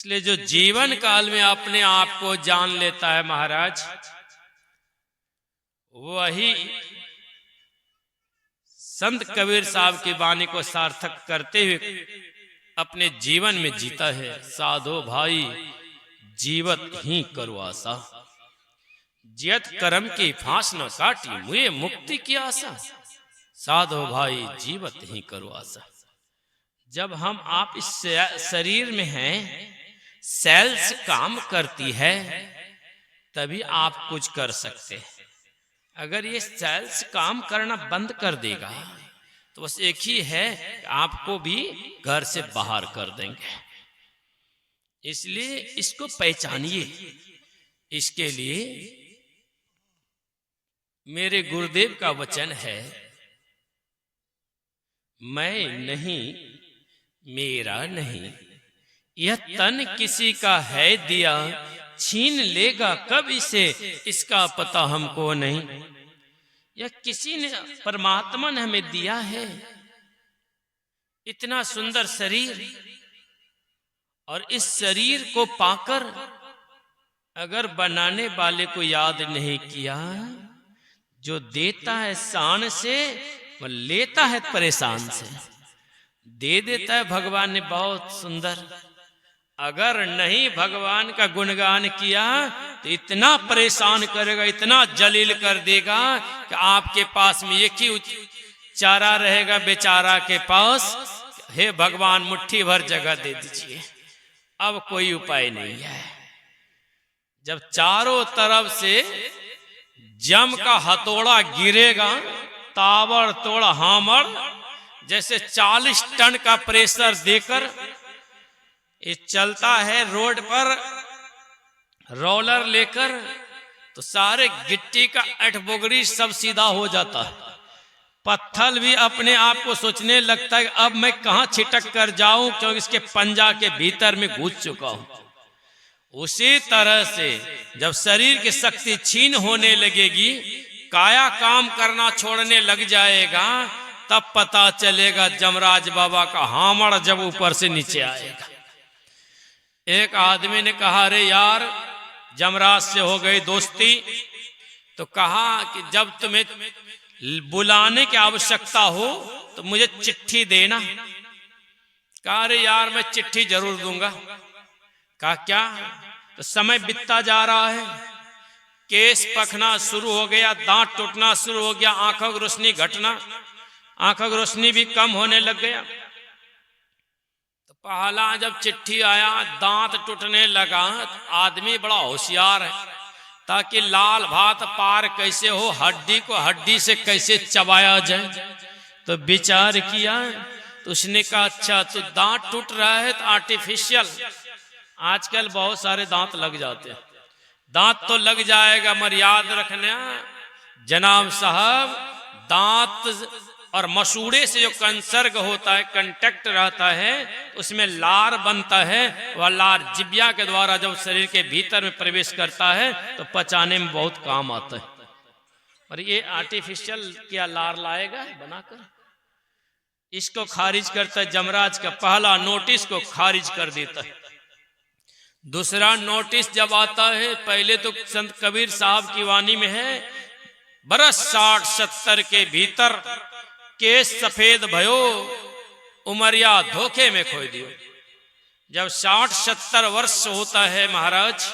इसलिए जो जीवन काल में अपने आप को जान लेता है महाराज, वही संत कबीर साहब की वाणी को सार्थक करते हुए अपने जीवन में जीता है। साधो भाई जीवत ही करो आशा, जियत कर्म की फांस न काटी, मुझे मुक्ति की आशा। साधो भाई जीवत ही करो आशा। जब हम आप इस शरीर में हैं, सेल्स काम करती है तभी आप कुछ कर सकते हैं। अगर ये सेल्स काम करना बंद कर देगा तो बस एक ही है, आपको भी घर से बाहर कर देंगे। इसलिए इसको पहचानिए। इसके लिए मेरे गुरुदेव का वचन है, मैं नहीं मेरा नहीं, यह तन किसी का है दिया, छीन लेगा कब इसे, इसका पता हमको नहीं। यह किसी ने, परमात्मा ने हमें दिया है इतना सुंदर शरीर, और इस शरीर को पाकर अगर बनाने वाले को याद नहीं किया, जो देता है शान से वो लेता है परेशान से। दे देता है भगवान ने बहुत सुंदर, अगर नहीं भगवान का गुणगान किया तो इतना परेशान करेगा, इतना जलील कर देगा कि आपके पास में एक ही चारा रहेगा बेचारा के पास, हे भगवान मुट्ठी भर जगह दे दीजिए, अब कोई उपाय नहीं है। जब चारों तरफ से जम का हथौड़ा गिरेगा, ताबड़ तोड़ हामड़, जैसे 40 टन का प्रेशर देकर ये चलता है रोड पर रोलर लेकर, तो सारे गिट्टी का अठबोगड़ी सब सीधा हो जाता है। पत्थर भी अपने आप को सोचने लगता है अब मैं कहां छिटक कर जाऊं, क्योंकि इसके पंजा के भीतर में घुस चुका हूं। उसी तरह से जब शरीर की शक्ति छीन होने लगेगी, काया काम करना छोड़ने लग जाएगा, तब पता चलेगा जमराज बाबा का हामड़ जब ऊपर से नीचे आएगा। एक आदमी ने कहा, अरे यार जमराज से हो गई दोस्ती, तो कहा कि जब तुम्हें बुलाने की आवश्यकता हो तो मुझे चिट्ठी देना। कहा, अरे यार मैं चिट्ठी जरूर दूंगा। कहा क्या? तो समय बीतता जा रहा है, केस पकना शुरू हो गया, दांत टूटना शुरू हो गया, आंखों की रोशनी घटना, आंखों की रोशनी भी कम होने लग गया। तो पहला जब चिट्ठी आया, दांत टूटने लगा, आदमी बड़ा होशियार है, ताकि लाल भात पार कैसे हो, हड्डी को हड्डी से कैसे चबाया जाए। तो विचार किया, तो उसने कहा अच्छा तो दांत टूट रहा है तो आर्टिफिशियल, आजकल बहुत सारे दांत लग जाते हैं, दांत तो लग जाएगा, मगर याद रखना जनाब साहब, दांत और मसूड़े से जो कंसर्ग होता है, कंटेक्ट रहता है, उसमें लार बनता है, वह लार जिब्या के द्वारा जब शरीर के भीतर में प्रवेश करता है तो पचाने में बहुत काम आता है। और ये आर्टिफिशियल क्या लार लाएगा बनाकर, इसको खारिज करता है। जमराज का पहला नोटिस को खारिज कर देता है। दूसरा नोटिस जब आता है, पहले तो संत कबीर साहब की वाणी में है, बरस 60-70 के भीतर केस सफेद भयो, उमरिया धोखे में खोई दियो। जब 60-70 वर्ष होता है महाराज,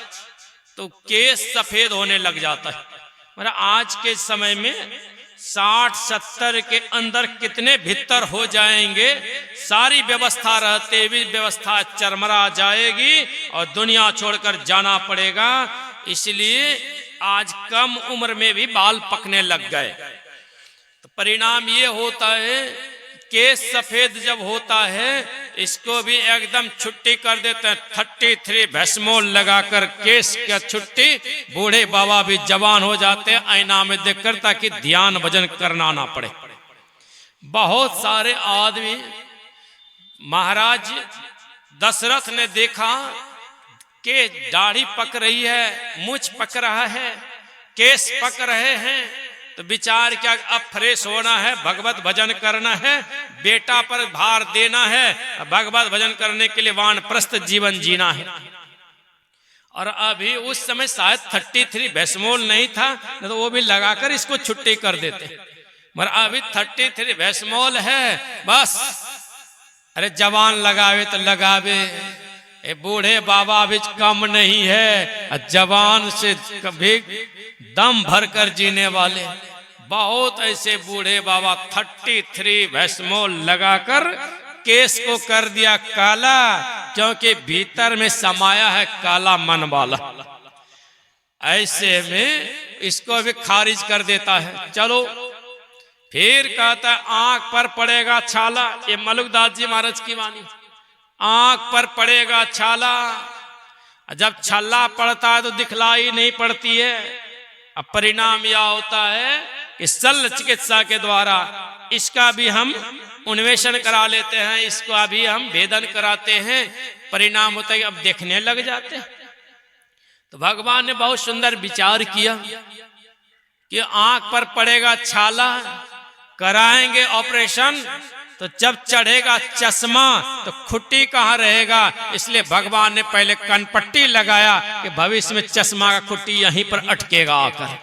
तो केस सफेद होने लग जाता है। मतलब आज के समय में 60-70 के अंदर कितने भीतर हो जाएंगे, सारी व्यवस्था रहते भी व्यवस्था चरमरा जाएगी और दुनिया छोड़कर जाना पड़ेगा। इसलिए आज कम उम्र में भी बाल पकने लग गए। तो परिणाम ये होता है, केस सफेद जब होता है, इसको भी एकदम छुट्टी कर देते हैं। 33 भस्मोल लगाकर केस का छुट्टी, बूढ़े बाबा भी जवान हो जाते हैं आईना में देखकर, ताकि ध्यान भजन करना ना पड़े। बहुत सारे आदमी, महाराज दशरथ ने देखा कि दाढ़ी पक रही है, मूंछ पक रहा है, केस पक रहे हैं, तो विचार क्या, अब फ्रेश होना है, भगवत भजन करना है, बेटा पर भार देना है, भगवत भजन करने के लिए वानप्रस्थ जीवन जीना है। और अभी उस समय शायद 33 भैसमोल नहीं था, नहीं तो वो भी लगाकर इसको छुट्टी कर देते, मगर अभी 33 भैसमोल है बस। अरे जवान लगावे तो लगावे, बूढ़े बाबा भी कम नहीं है, जवान से कभी दम भरकर जीने वाले बहुत ऐसे बूढ़े बाबा 33 भैसमोल लगाकर केस को कर दिया काला, क्योंकि भीतर में समाया है काला मन वाला। ऐसे में इसको भी खारिज कर देता है। चलो फिर कहता है आंख पर पड़ेगा छाला, ये मलुकदास जी महाराज की वाणी, आंख पर पड़ेगा छाला। जब छाला पड़ता है तो दिखलाई नहीं पड़ती है। अब परिणाम यह होता है कि शल्य चिकित्सा के द्वारा इसका भी हम अन्वेषण करा लेते हैं, इसका भी हम भेदन कराते हैं, परिणाम होता है कि अब देखने लग जाते हैं। तो भगवान ने बहुत सुंदर विचार किया कि आंख पर पड़ेगा छाला, कराएंगे ऑपरेशन, तो जब चढ़ेगा चश्मा तो खुट्टी कहाँ रहेगा, इसलिए भगवान ने पहले कनपट्टी लगाया कि भविष्य में चश्मा का खुट्टी यहीं पर अटकेगा आकर।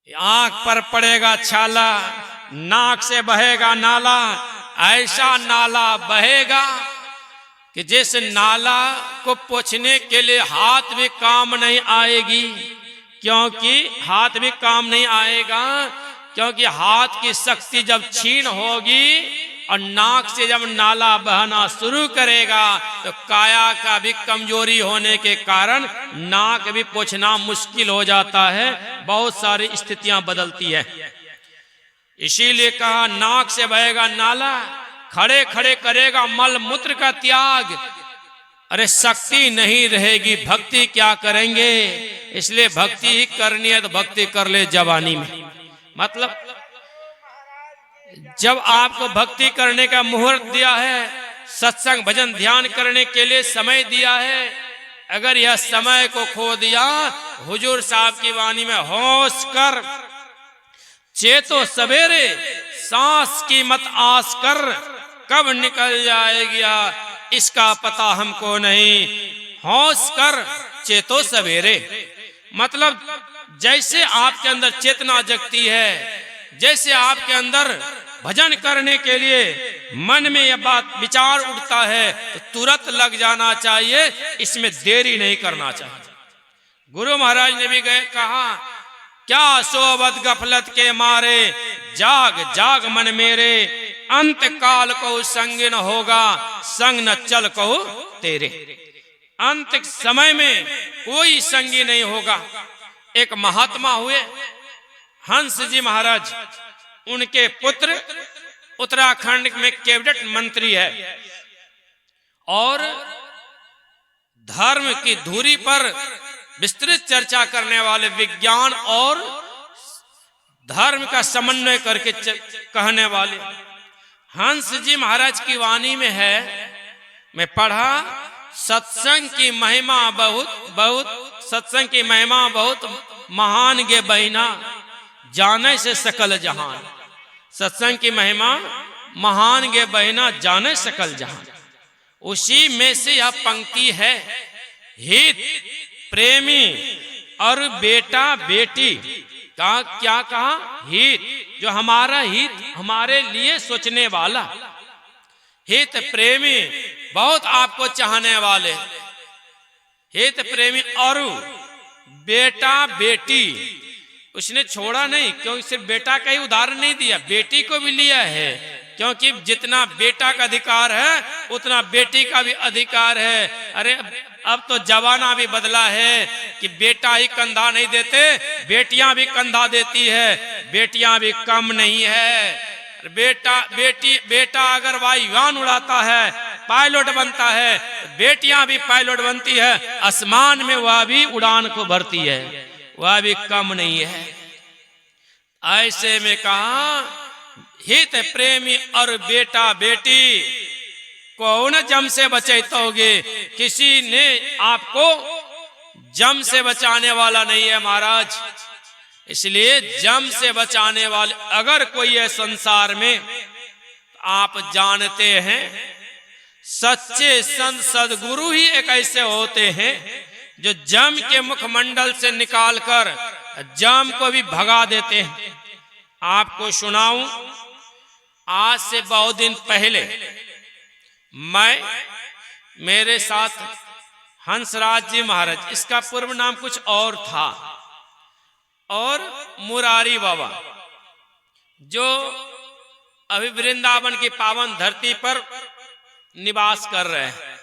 आंख पर पड़ेगा छाला, नाक से बहेगा नाला, ऐसा नाला बहेगा कि जैसे नाला को पोंछने के लिए हाथ भी काम नहीं आएगी, क्योंकि हाथ भी काम नहीं आएगा, क्योंकि हाथ की शक्ति जब क्षीण होगी और नाक से जब नाला बहना शुरू करेगा तो काया का भी कमजोरी होने के कारण नाक भी पोंछना मुश्किल हो जाता है, बहुत सारी स्थितियां बदलती है। इसीलिए कहा नाक से बहेगा नाला, खड़े खड़े करेगा मल मूत्र का त्याग। अरे शक्ति नहीं रहेगी, भक्ति क्या करेंगे, इसलिए भक्ति ही करनी है तो भक्ति कर ले जवानी में। मतलब जब आपको भक्ति करने का मुहूर्त दिया है, सत्संग भजन ध्यान करने के लिए समय दिया है, अगर यह समय को खो दिया, हुजूर साहब की वाणी में होश कर चेतो सवेरे, सांस की मत आस कर, कब निकल जाएगी इसका पता हमको नहीं, होश कर चेतो सवेरे। मतलब जैसे आपके अंदर चेतना जगती है, जैसे आपके अंदर भजन करने के लिए मन में यह बात विचार उठता है तो तुरंत लग जाना चाहिए, इसमें देरी नहीं करना चाहिए। गुरु महाराज ने भी कहा क्या सोबत गफलत के मारे, जाग जाग मन मेरे, अंत काल को संग न होगा, संग न चल कहो तेरे। अंत समय में कोई संगी नहीं होगा। एक महात्मा हुए हंस जी महाराज, उनके पुत्र उत्तराखंड में कैबिनेट मंत्री है और धर्म की धुरी पर विस्तृत चर्चा करने वाले, विज्ञान और धर्म का समन्वय करके कहने वाले हंस जी महाराज की वाणी में है, मैं पढ़ा, सत्संग की महिमा बहुत बहुत, सत्संग की महिमा बहुत महान गे बहिना, जाने से सकल जहान। सत्संग की महिमा महान गे बहिना, जाने सकल जहान। उसी में से यह पंक्ति है, हित प्रेमी और बेटा बेटी का क्या कहा, हित, जो हमारा हित, हमारे लिए सोचने वाला, हित प्रेमी, बहुत आपको चाहने वाले, हित प्रेमी और बेटा बेटी। उसने छोड़ा नहीं, क्योंकि सिर्फ बेटा का ही उदाहरण नहीं दिया, बेटी को भी लिया है, क्योंकि जितना बेटा का अधिकार है उतना बेटी का भी अधिकार है। अरे अब तो जमाना भी बदला है कि बेटा ही कंधा नहीं देते, बेटियां भी कंधा देती है, बेटियां भी कम नहीं है। बेटा अगर वायुयान उड़ाता है, पायलट बनता है, बेटियां भी पायलट बनती है, आसमान में वह भी उड़ान को भरती है, वह भी कम नहीं है। ऐसे में कहा हित प्रेमी और बेटा बेटी, कौन जम से बचाओगे, किसी ने आपको जम से बचाने वाला नहीं है महाराज। इसलिए जम से बचाने वाले अगर कोई है संसार में, आप जानते हैं सच्चे संत सदगुरु ही एक ऐसे होते हैं जो जम के मुखमंडल से निकालकर जम को भी भगा देते हैं। आपको सुनाऊं, आज से बहुत दिन पहले मेरे साथ हंसराज जी महाराज, इसका पूर्व नाम कुछ और था, और मुरारी बाबा जो अभी वृंदावन की पावन धरती पर निवास कर रहे हैं,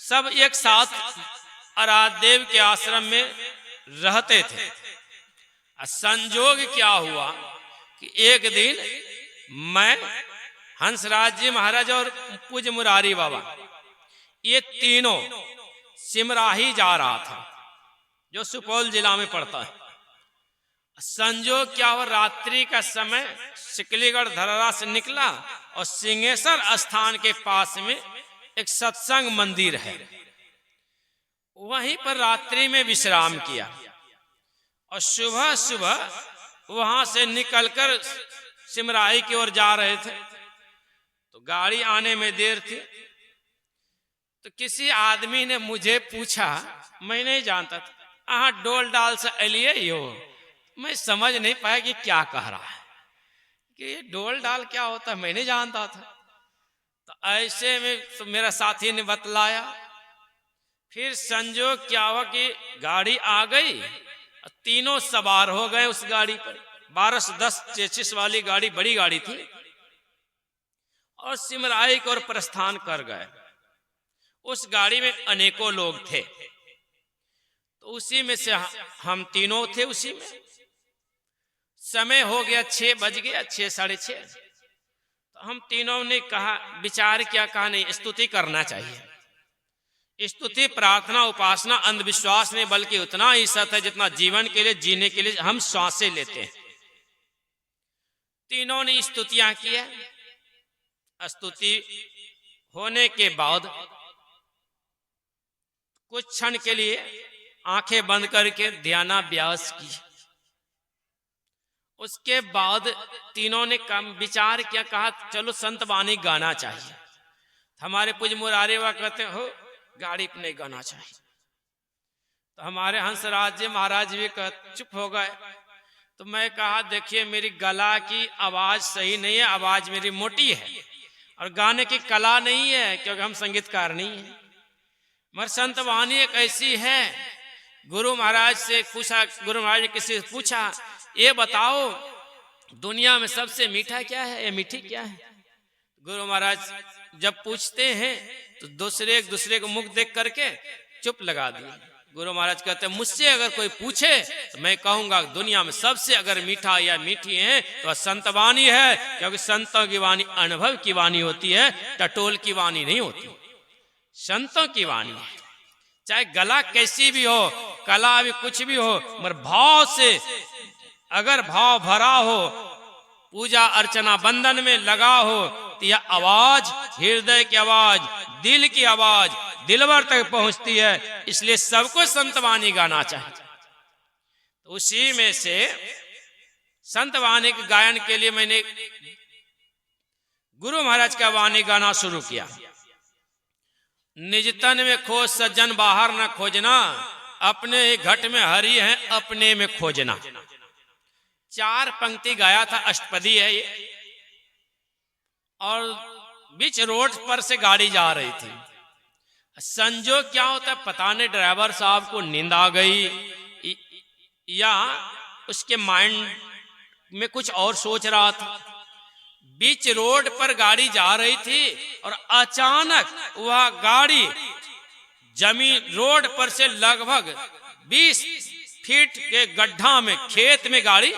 सब एक साथ आराध्यदेव के आश्रम में रहते थे। संजोग क्या हुआ कि एक दिन मैं, हंसराज जी महाराज और पूज्य मुरारी बाबा, ये तीनों सिमराही जा रहा था, जो सुपौल जिला में पड़ता है। संजोग क्या हुआ, रात्रि का समय सिकलीगढ़ धरहरा से निकला और सिंहेश्वर स्थान के पास में एक सत्संग मंदिर है, वहीं पर रात्रि में विश्राम किया और सुबह सुबह वहां से निकलकर सिमराही की ओर जा रहे थे। तो गाड़ी आने में देर थी, तो किसी आदमी ने मुझे पूछा, मैं नहीं जानता था, आहा डोल डाल से अलिए यो। मैं समझ नहीं पाया कि क्या कह रहा है, कि ये डोल डाल क्या होता है, मैं नहीं जानता था। तो ऐसे में तो मेरा साथी ने बतलाया। फिर संजोग क्या हुआ कि गाड़ी आ गई, तीनों सवार हो गए उस गाड़ी पर। 1210 चेचिस वाली गाड़ी, बड़ी गाड़ी थी, और सिमराही की ओर प्रस्थान कर गए। उस गाड़ी में अनेकों लोग थे, तो उसी में से हम तीनों थे। उसी में समय हो गया, 6 बज गया, 6 साढ़े 6। तो हम तीनों ने कहा, विचार क्या, कहा नहीं, स्तुति करना चाहिए। स्तुति, प्रार्थना, उपासना अंधविश्वास नहीं, बल्कि उतना ही सत्य है जितना जीवन के लिए, जीने के लिए हम श्वासें लेते हैं। तीनों ने स्तुतियां किया। स्तुति होने के बाद कुछ क्षण के लिए आंखें बंद करके ध्यानाभ्यास की। उसके बाद तीनों ने विचार किया, कहा चलो संत वाणी गाना चाहिए। हमारे पूज्य मुरारी बाबा कहते हो गाड़ी पे नहीं गाना चाहिए। तो हमारे हंसराज जी महाराज भी चुप हो गए। तो मैं कहा, देखिए मेरी गला की आवाज सही नहीं है, आवाज मेरी मोटी है और गाने की कला नहीं है, क्योंकि हम संगीतकार नहीं है। मगर संत वाणी एक ऐसी है। गुरु महाराज से पूछा, गुरु महाराज ने किसी से पूछा, ये बताओ दुनिया में सबसे मीठा क्या है, ये मीठी क्या है? गुरु महाराज जब पूछते हैं तो एक दूसरे को मुख देख करके चुप लगा दिए। गुरु महाराज कहते हैं, मुझसे अगर कोई पूछे तो मैं कहूंगा दुनिया में सबसे अगर मीठा या मीठी है तो संत वाणी है, क्योंकि संतों की वाणी अनुभव की वाणी होती है, टटोल की वाणी नहीं होती। संतों की वाणी है, चाहे गला कैसी भी हो, कला भी कुछ भी हो, मगर भाव से अगर भाव भरा हो, पूजा अर्चना बंधन में लगा हो, तो यह आवाज हृदय की आवाज, दिल की आवाज दिलवर तक पहुंचती है। इसलिए सबको संत वाणी गाना चाहिए। तो उसी में से संत वाणी के गायन के लिए मैंने गुरु महाराज का वाणी गाना शुरू किया। निज तन में खोज सज्जन बाहर न खोजना, अपने ही घट में हरि है अपने में खोजना। 4 पंक्ति गाया था, अष्टपदी है ये। और बीच रोड पर से गाड़ी जा रही थी। संजोग क्या होता है, पता नहीं ड्राइवर साहब को नींद आ गई या उसके माइंड में कुछ और सोच रहा था। बीच रोड पर गाड़ी जा रही थी और अचानक वह गाड़ी जमीन रोड पर से लगभग 20 फीट के गड्ढा में, खेत में गाड़ी,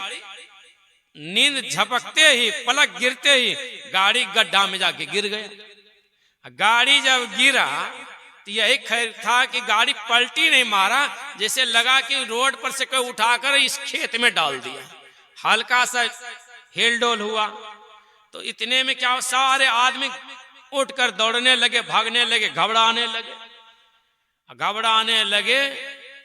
नींद झपकते ही, पलक गिरते ही गाड़ी गड्ढा में जाके गिर गया। गाड़ी जब गिरा तो यही खैर था कि गाड़ी पलटी नहीं मारा, जैसे लगा कि रोड पर से कोई उठाकर इस खेत में डाल दिया। हल्का सा हिलडोल हुआ तो इतने में क्या, सारे आदमी उठकर दौड़ने लगे, भागने लगे, घबराने लगे।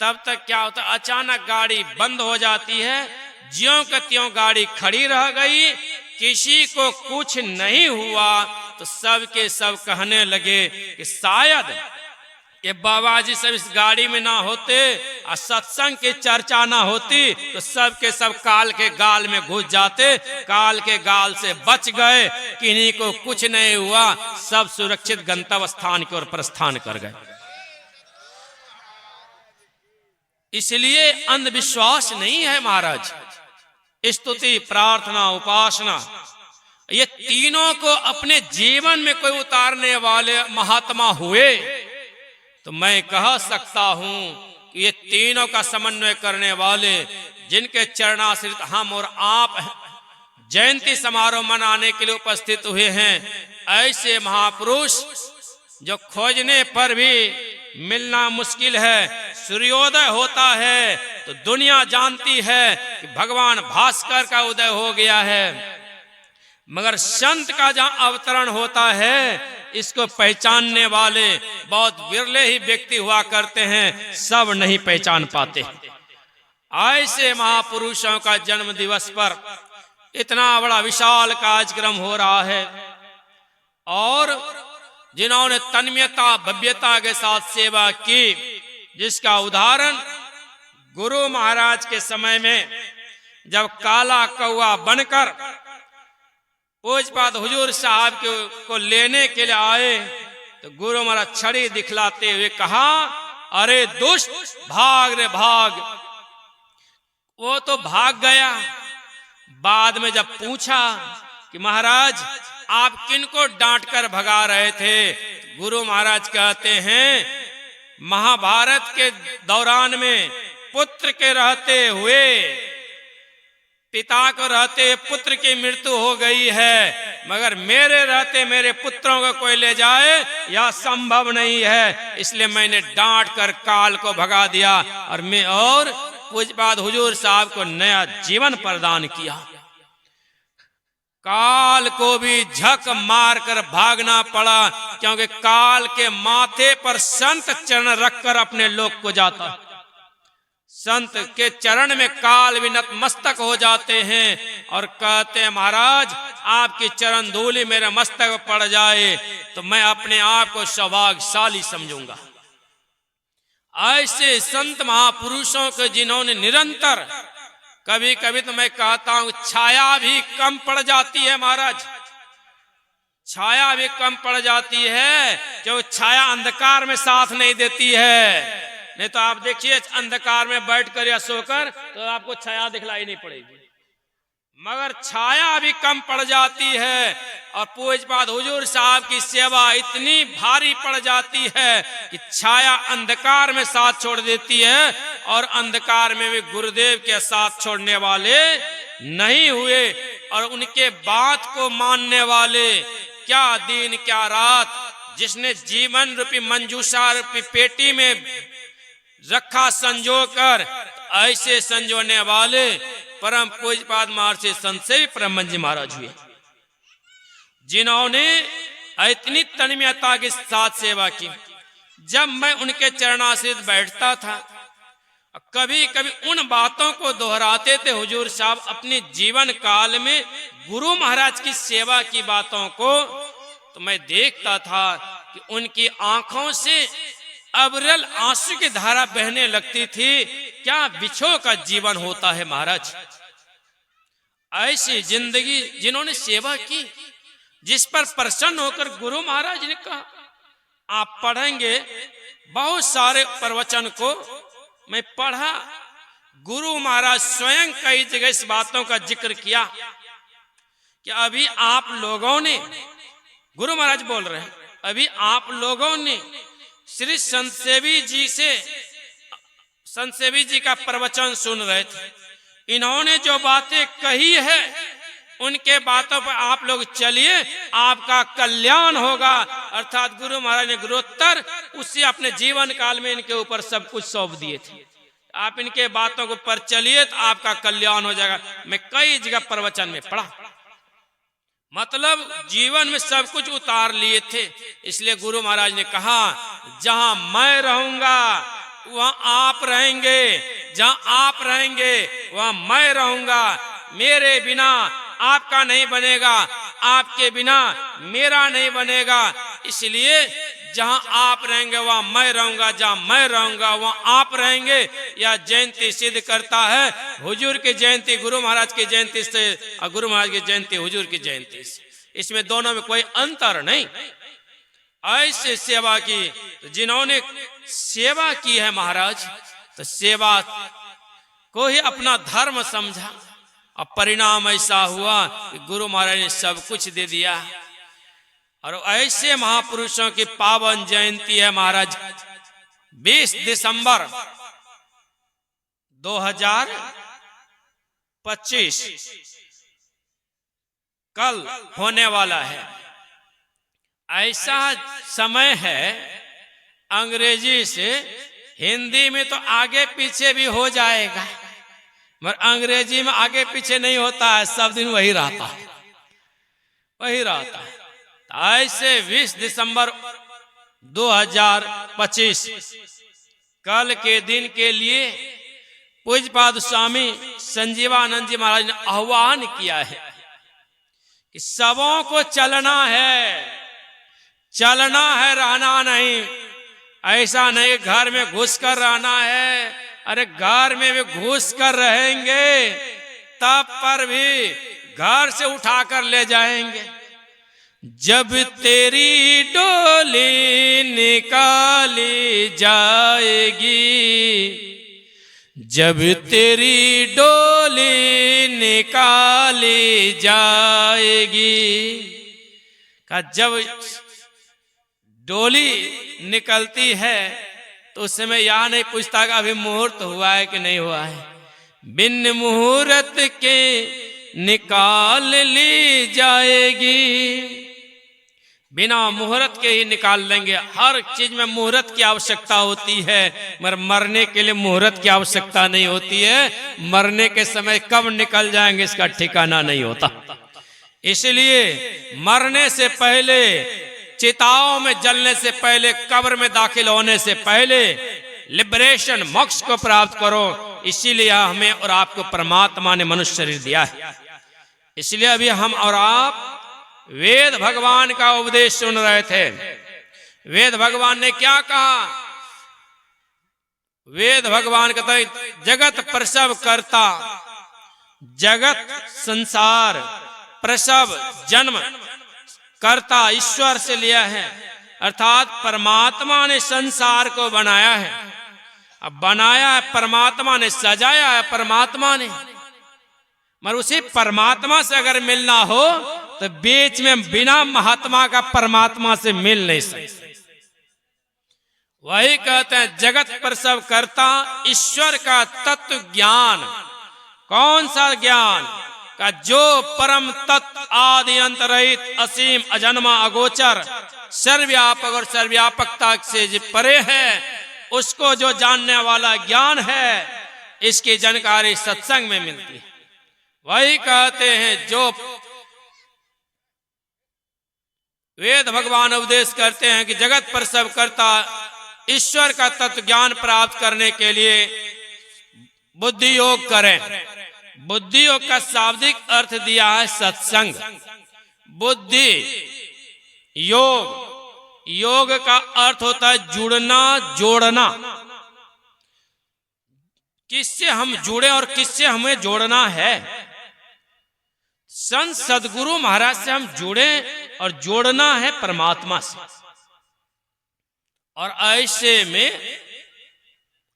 तब तक क्या होता, अचानक गाड़ी बंद हो जाती है। ज्यों का त्यों गाड़ी खड़ी रह गई, किसी को कुछ नहीं हुआ। तो सब के सब कहने लगे कि शायद ये बाबा जी सब इस गाड़ी में ना होते और सत्संग की चर्चा ना होती तो सब के सब काल के गाल में घुस जाते। काल के गाल से बच गए, किन्हीं को कुछ नहीं हुआ, सब सुरक्षित गंतव्य स्थान की ओर प्रस्थान कर गए। इसलिए अंधविश्वास नहीं है महाराज, स्तुति, प्रार्थना, उपासना, ये तीनों को अपने जीवन में कोई उतारने वाले महात्मा हुए तो मैं कह सकता हूं कि ये तीनों का समन्वय करने वाले, जिनके चरणाश्रित हम और आप जयंती समारोह मनाने के लिए उपस्थित हुए हैं, ऐसे महापुरुष जो खोजने पर भी मिलना मुश्किल है। सूर्योदय होता है तो दुनिया जानती है कि भगवान भास्कर का उदय हो गया है, मगर संत का जहां अवतरण होता है इसको पहचानने वाले बहुत विरले ही व्यक्ति हुआ करते हैं, सब नहीं पहचान पाते। ऐसे महापुरुषों का जन्म दिवस पर इतना बड़ा विशाल कार्यक्रम हो रहा है और जिन्होंने तन्मयता भव्यता के साथ सेवा की, जिसका उदाहरण गुरु महाराज के समय में जब काला कौआ बनकर पूज्यपाद हुजूर साहब को लेने के लिए आए तो गुरु महाराज छड़ी दिखलाते हुए कहा, अरे दुष्ट भाग रे भाग। वो तो भाग गया। बाद में जब पूछा कि महाराज आप किनको डांट कर भगा रहे थे, गुरु महाराज कहते हैं महाभारत के दौरान में पुत्र के रहते हुए पिता को रहते पुत्र की मृत्यु हो गई है, मगर मेरे रहते मेरे पुत्रों को कोई ले जाए यह संभव नहीं है, इसलिए मैंने डांट कर काल को भगा दिया और पूज्यपाद हुजूर साहब को नया जीवन प्रदान किया। काल को भी झक मार कर भागना पड़ा, क्योंकि काल के माथे पर संत चरण रखकर अपने लोक को जाता। संत के चरण में काल भी नतमस्तक हो जाते हैं और कहते हैं महाराज आपकी चरण धूलि मेरे मस्तक पर पड़ जाए तो मैं अपने आप को सौभाग्यशाली समझूंगा। ऐसे संत महापुरुषों के जिन्होंने निरंतर, कभी कभी तो मैं कहता हूं छाया भी कम पड़ जाती है महाराज, छाया भी कम पड़ जाती है, क्योंकि छाया अंधकार में साथ नहीं देती है। नहीं तो आप देखिए अंधकार में बैठकर या सोकर तो आपको छाया दिखलाई नहीं पड़ेगी, मगर छाया भी कम पड़ जाती है। और पूज्यपाद हुजूर साहब की सेवा इतनी भारी पड़ जाती है कि छाया अंधकार में साथ छोड़ देती है, और अंधकार में भी गुरुदेव के साथ छोड़ने वाले नहीं हुए, और उनके बात को मानने वाले क्या दिन क्या रात, जिसने जीवन रूपी मंजूषा रूपी पेटी में रखा संजो कर, ऐसे संजोने वाले परम पूज्यपाद महर्षि संत सेवी परमहंस जी महाराज हुए, जिन्होंने इतनी तन्मयता के साथ सेवा की। जब मैं उनके चरणाश्रित बैठता था, कभी कभी उन बातों को दोहराते थे हुजूर साहब अपने जीवन काल में गुरु महाराज की सेवा की बातों को, तो मैं देखता था कि उनकी आंखों से अविरल आंसू की धारा बहने लगती थी। क्या बिछो का जीवन होता है महाराज। ऐसी जिंदगी जिन्होंने सेवा की, जिस पर प्रसन्न होकर गुरु महाराज ने कहा, आप पढ़ेंगे बहुत सारे प्रवचन को मैं पढ़ा, गुरु महाराज स्वयं कई जगह इस बातों का जिक्र किया कि अभी आप लोगों ने, गुरु महाराज बोल रहे हैं, अभी आप लोगों ने श्री संत सेवी जी का प्रवचन सुन रहे थे, इन्होंने जो बातें कही है उनके बातों पर आप लोग चलिए, आपका कल्याण होगा। अर्थात गुरु महाराज ने गुरुत्तर उससे अपने जीवन काल में इनके ऊपर सब कुछ सौंप दिए थे, आप इनके बातों को पर चलिए तो आपका कल्याण हो जाएगा। मैं कई जगह प्रवचन में पढ़ा, मतलब जीवन में सब कुछ उतार लिए थे। इसलिए गुरु महाराज ने कहा जहां मैं रहूंगा वहां आप रहेंगे, जहां आप रहेंगे वहां मैं रहूंगा। मेरे बिना आपका नहीं बनेगा, आपके बिना मेरा नहीं बनेगा। इसलिए जहां आप रहेंगे वहां मैं रहूंगा, जहां मैं रहूंगा वहां आप रहेंगे। यह जयंती सिद्ध करता है हुजूर की जयंती गुरु महाराज की जयंती से और गुरु महाराज की जयंती हुजूर की जयंती से। इसमें दोनों में कोई अंतर नहीं। ऐसे सेवा की, तो जिन्होंने सेवा की है महाराज, तो सेवा को ही अपना धर्म समझा और परिणाम ऐसा हुआ कि गुरु महाराज ने सब कुछ दे दिया। और ऐसे महापुरुषों की पावन जयंती है महाराज 20 दिसंबर 2025 कल होने वाला है। ऐसा समय है, अंग्रेजी से हिंदी में तो आगे पीछे भी हो जाएगा, मगर अंग्रेजी में आगे पीछे नहीं होता है, सब दिन वही रहता है, वही रहता है। ऐसे 20 दिसंबर 2025 कल के दिन के लिए पूज्यपाद स्वामी संजीवानंद जी महाराज ने आह्वान किया है कि सबों को चलना है, चलना है, रहना नहीं। ऐसा नहीं घर में घुस कर रहना है। अरे घर में भी घुस कर रहेंगे तब पर भी घर से उठाकर ले जाएंगे। जब तेरी डोली निकाली जाएगी, जब तेरी डोली निकाली जाएगी, का जब डोली निकलती है तो उस समय यह नहीं पूछता कि अभी मुहूर्त हुआ है कि नहीं हुआ है। बिन मुहूर्त के निकाल ली जाएगी, बिना मुहूर्त के ही निकाल लेंगे। हर चीज में मुहूर्त की आवश्यकता होती है, मगर मरने के लिए मुहूर्त की आवश्यकता नहीं होती है। मरने के समय कब निकल जाएंगे इसका ठिकाना नहीं होता। इसलिए मरने से पहले, चिताओं में जलने से पहले, कब्र में दाखिल होने से पहले लिबरेशन, मोक्ष को प्राप्त करो। इसीलिए हमें और आपको परमात्मा ने मनुष्य शरीर दिया है। इसलिए अभी हम और आप वेद भगवान का उपदेश सुन रहे थे। वेद भगवान ने क्या कहा? वेद भगवान कहता है जगत प्रसव करता, जगत संसार प्रसव जन्म करता ईश्वर से लिया है, अर्थात परमात्मा ने संसार को बनाया है। अब बनाया है परमात्मा ने, सजाया है परमात्मा ने, मगर उसी परमात्मा से अगर मिलना हो तो बीच में बिना महात्मा का परमात्मा से मिल नहीं सकते। वही कहते हैं जगत प्रसव करता ईश्वर का तत्व ज्ञान। कौन सा ज्ञान? का जो परम तत्व आदि अंत रहित, असीम, अजन्मा, अगोचर, सर्वव्यापक और सर्वव्यापकता से परे है, उसको जो जानने वाला ज्ञान है, इसकी जानकारी सत्संग में मिलती है। वही कहते हैं जो वेद भगवान उपदेश करते हैं कि जगत प्रसव करता ईश्वर का तत्व ज्ञान प्राप्त करने के लिए बुद्धि योग करें। बुद्धि योग का शाब्दिक अर्थ दिया है सत्संग। बुद्धि योग, योग का अर्थ होता है जुड़ना, जोड़ना। किससे हम जुड़े और किससे हमें जोड़ना है? संत सदगुरु महाराज से हम जुड़े और जोड़ना है परमात्मा से। और ऐसे में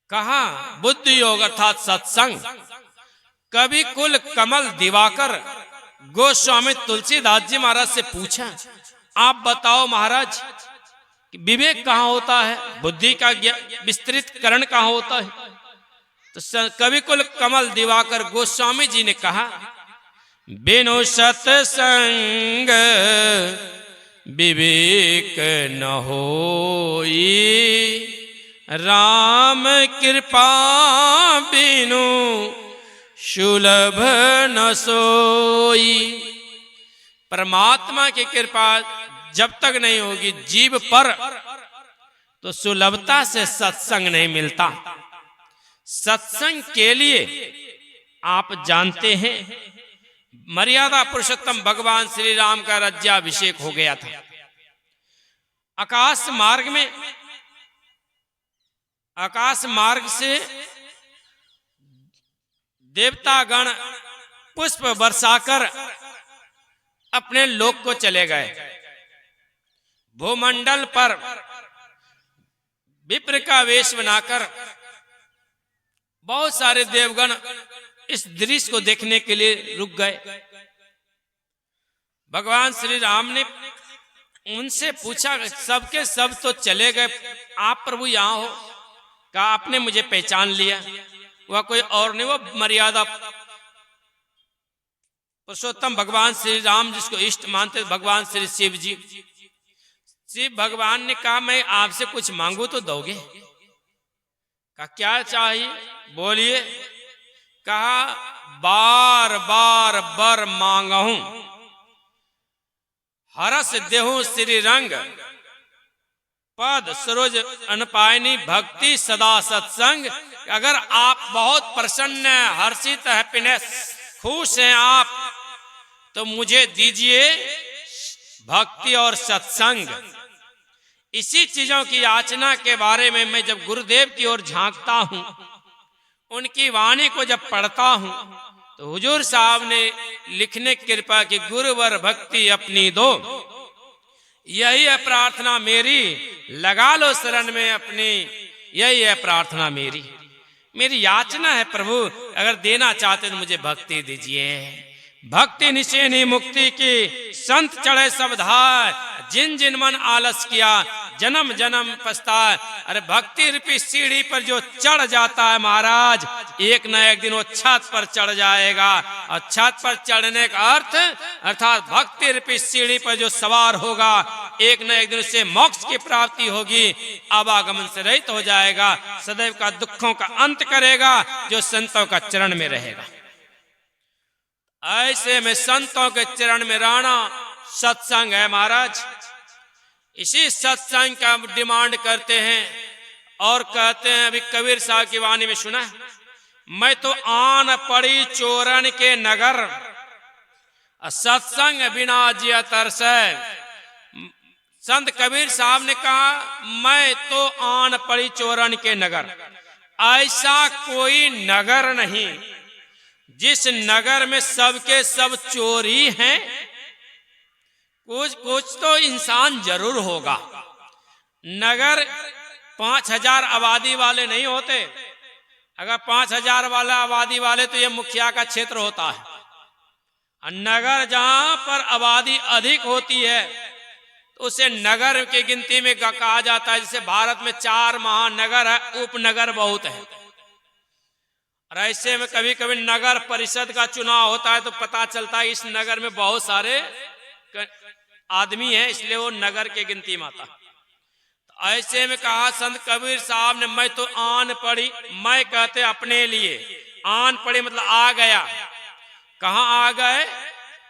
कहा बुद्धि योग अर्थात सत्संग। कवि कुल कमल दिवाकर गोस्वामी तुलसीदास जी महाराज से पूछा, आप बताओ महाराज विवेक कहाँ होता है, बुद्धि का विस्तृत करण कहाँ होता है? तो कवि कुल कमल दिवाकर गोस्वामी जी ने कहा, बिनु सत्संग विवेक न होई, राम कृपा बिनु सुलभ न सोई। परमात्मा की कृपा जब तक नहीं होगी जीव पर, तो सुलभता से सत्संग नहीं मिलता। सत्संग के लिए आप जानते हैं मर्यादा पुरुषोत्तम भगवान श्री राम का राज्याभिषेक हो गया था। आकाश मार्ग से देवतागण पुष्प बरसाकर अपने लोक को चले गए। भूमंडल पर विप्र का वेश बनाकर बहुत सारे देवगण इस दृश्य को देखने के लिए रुक गए। भगवान श्री राम ने उनसे पूछा, सबके सब तो चले गए, आप प्रभु यहाँ हो? कहा आपने मुझे पहचान लिया। वह कोई और नहीं, वह मर्यादा पुरुषोत्तम भगवान श्री राम, जिसको इष्ट मानते भगवान श्री शिव जी। शिव भगवान ने कहा मैं आपसे कुछ मांगू तो दोगे? कहा क्या चाहिए बोलिए। कहा बार बार बर मांगहूं, हरस देहूं श्री रंग, पद सरोज अनपायनी, भक्ति सदा सत्संग। अगर आप बहुत प्रसन्न हैं, हर्षित हैप्पीनेस, खुश हैं आप, तो मुझे दीजिए भक्ति और सत्संग। इसी चीजों की याचना के बारे में मैं जब गुरुदेव की ओर झांकता हूं, उनकी वाणी को जब पढ़ता हूं, तो हुजूर साहब ने लिखने की कृपा की, गुरुवर भक्ति अपनी दो, यही है प्रार्थना मेरी, लगा लो शरण में अपनी, यही है प्रार्थना मेरी। मेरी याचना है प्रभु, अगर देना चाहते तो मुझे भक्ति दीजिए। भक्ति निशेनी मुक्ति की, संत चढ़े सब धाय, जिन जिन मन आलस किया जन्म जन्म पछताए। अरे भक्ति रूपी सीढ़ी पर जो चढ़ जाता है महाराज, एक न एक दिन वो छत पर चढ़ जाएगा। और छत पर चढ़ने का अर्थ अर्थात भक्ति रूपी सीढ़ी पर जो सवार होगा, एक न एक दिन उससे मोक्ष की प्राप्ति होगी, आवागमन से रहित हो जाएगा, सदैव का दुखों का अंत करेगा, जो संतों का चरण में रहेगा। ऐसे में संतों के चरण में रहना सत्संग है महाराज। इसी सत्संग का डिमांड करते हैं और कहते हैं, अभी कबीर साहब की वाणी में सुना, मैं तो आन पड़ी चोरन के नगर, सत्संग बिना जिया तरसे। संत कबीर साहब ने कहा, मैं तो आन पड़ी चोरन के नगर। ऐसा कोई नगर नहीं जिस नगर में सबके सब चोरी हैं। कुछ तो इंसान जरूर होगा। नगर 5000 आबादी वाले नहीं होते। अगर 5000 वाला आबादी वाले तो ये मुखिया का क्षेत्र होता है। नगर जहां पर आबादी अधिक होती है तो उसे नगर की गिनती में कहा जाता है। जैसे भारत में 4 महानगर है, उपनगर बहुत है। और ऐसे में कभी कभी नगर परिषद का चुनाव होता है तो पता चलता है इस नगर में बहुत सारे आदमी हैं, इसलिए वो नगर के गिनती में आता। तो ऐसे में कहा संत कबीर साहब ने, मैं तो आन पड़ी, मैं कहते अपने लिए आन पड़ी मतलब आ गया। कहाँ आ गए?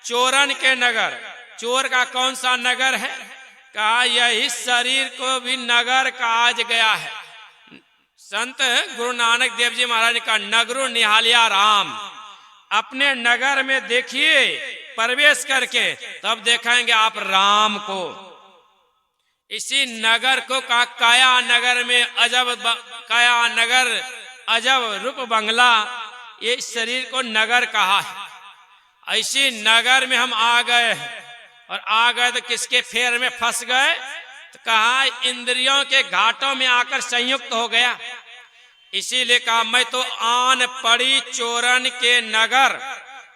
चोरन के नगर। चोर का कौन सा नगर है? कहा यही शरीर को भी नगर कहा गया है। संत गुरु नानक देव जी महाराज ने कहा, नगरो निहालिया राम। अपने नगर में देखिए प्रवेश करके, तब देखेंगे आप राम को। इसी नगर को कहा काया नगर में अजब काया नगर अजब रूप बंगला, ये शरीर को नगर कहा है। ऐसी नगर में हम आ गए और आ गए तो किसके फेर में फंस गए? तो कहा इंद्रियों के घाटों में आकर संयुक्त हो गया। इसीलिए कहा मैं तो आन पड़ी चोरन के नगर,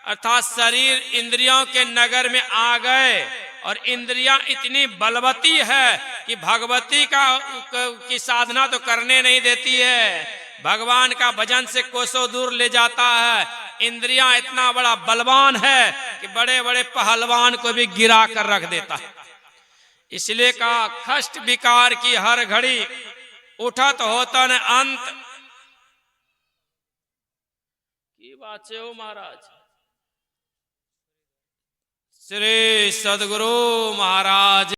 अर्थात शरीर इंद्रियों के नगर में आ गए। और इंद्रियां इतनी बलवती है कि भगवती की साधना तो करने नहीं देती है, भगवान का भजन से कोसों दूर ले जाता है। इंद्रियां इतना बड़ा बलवान है कि बड़े बड़े पहलवान को भी गिरा कर रख देता है। इसलिए कहा कष्ट विकार की हर घड़ी उठत होता न अंत। की बात है हो महाराज। श्री सद्गुरु महाराज